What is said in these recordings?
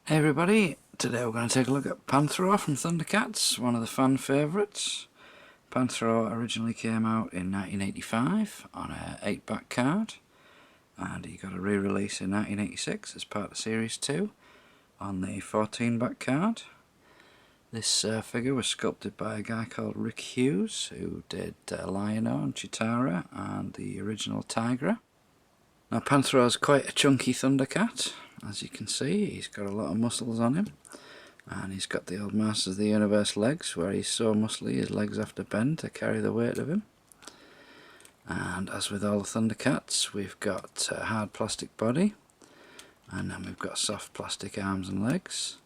Hey everybody, today we're going to take a look at Panthro from Thundercats, one of the fan favourites. Panthro originally came out in 1985 on an 8-back card, and he got a re-release in 1986 as part of Series 2 on the 14-back card. This figure was sculpted by a guy called Rick Hughes, who did Lion-O and Chitara and the original Tigra. Now Panthro is quite a chunky Thundercat. As you can see, he's got a lot of muscles on him, and he's got the old Masters of the Universe legs, where he's so muscly his legs have to bend to carry the weight of him. And as with all the Thundercats, we've got a hard plastic body, and then we've got soft plastic arms and legs.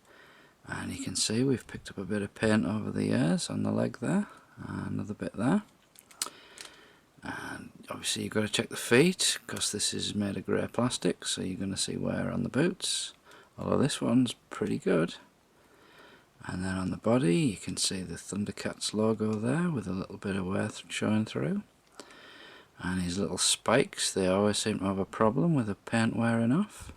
And you can see we've picked up a bit of paint over the ears on the leg there, and another bit there. And obviously you've got to check the feet, because this is made of grey plastic, so you're going to see wear on the boots, although this one's pretty good. And then on the body you can see the Thundercats logo there with a little bit of wear showing through. And his little spikes, they always seem to have a problem with the paint wearing off.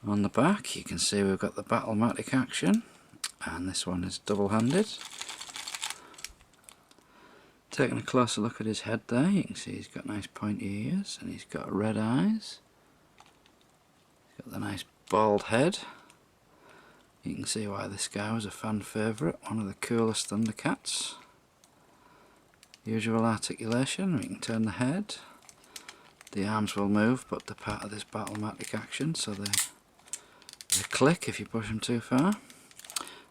On the back you can see we've got the Battlematic action, and this one is double-handed. Taking a closer look at his head there, you can see he's got nice pointy ears and he's got red eyes. He's got the nice bald head. You can see why this guy was a fan favourite, one of the coolest Thundercats. Usual articulation, we can turn the head. The arms will move, but they're part of this Battlematic action, so they click if you push them too far.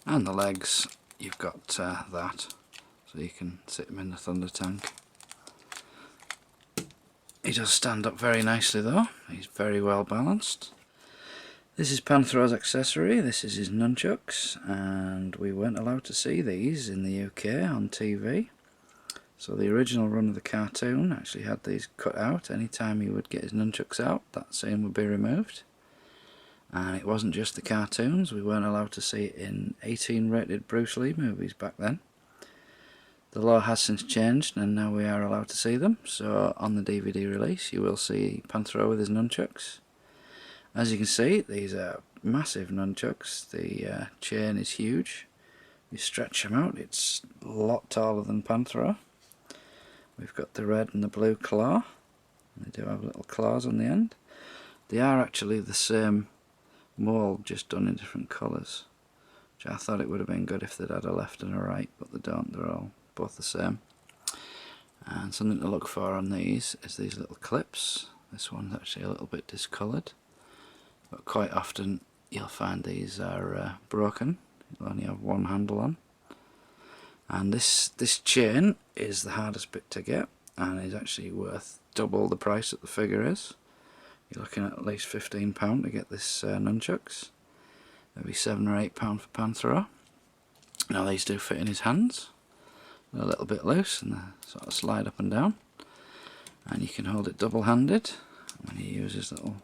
And the legs, you've got that. So you can sit him in the Thunder Tank. He does stand up very nicely though, he's very well balanced. This is Panthro's accessory, this is his nunchucks, and we weren't allowed to see these in the UK on TV. So the original run of the cartoon actually had these cut out. Anytime he would get his nunchucks out, that scene would be removed. And it wasn't just the cartoons, we weren't allowed to see it in 18-rated Bruce Lee movies back then. The law has since changed and now we are allowed to see them, so on the DVD release you will see Panthro with his nunchucks. As you can see, these are massive nunchucks, the chain is huge. You stretch them out, it's a lot taller than Panthro. We've got the red and the blue claw, they do have little claws on the end. They are actually the same mould, just done in different colours, which I thought it would have been good if they'd had a left and a right, but they don't, they're all both the same. And something to look for on these is these little clips. This one's actually a little bit discoloured, but quite often you'll find these are broken. You'll only have one handle on. And this chain is the hardest bit to get, and is actually worth double the price that the figure is. You're looking at least £15 to get this nunchucks. Maybe £7 or £8 for Panthro. Now these do fit in his hands. They're a little bit loose and they sort of slide up and down, and you can hold it double-handed. When he uses little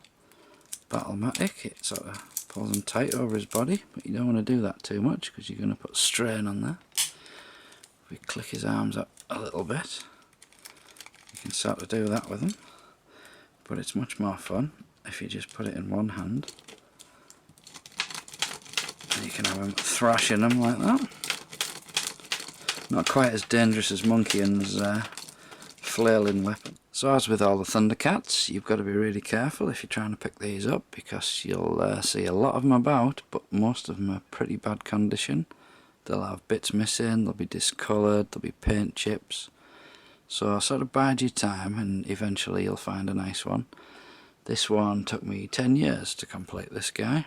Battlematic, it sort of pulls him tight over his body, but you don't want to do that too much because you're going to put strain on there. If we click his arms up a little bit, you can sort of do that with him, but it's much more fun if you just put it in one hand and you can have him thrashing them like that. Not quite as dangerous as Monkey's flailing weapon. So as with all the Thundercats, you've got to be really careful if you're trying to pick these up, because you'll see a lot of them about, but most of them are pretty bad condition. They'll have bits missing, they'll be discoloured, there'll be paint chips. So sort of bide your time and eventually you'll find a nice one. This one took me 10 years to complete this guy.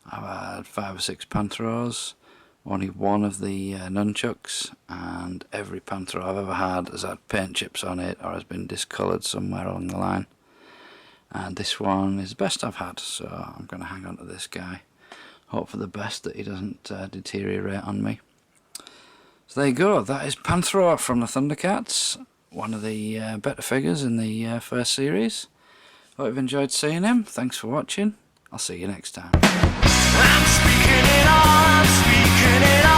I've had 5 or 6 Panthros. Only one of the nunchucks, and every Panthro I've ever had has had paint chips on it or has been discoloured somewhere along the line. And this one is the best I've had, so I'm going to hang on to this guy. Hope for the best that he doesn't deteriorate on me. So there you go, that is Panthro from the Thundercats, one of the better figures in the first series. Hope you've enjoyed seeing him, thanks for watching, I'll see you next time. I'm speaking it all, I'm speaking it all.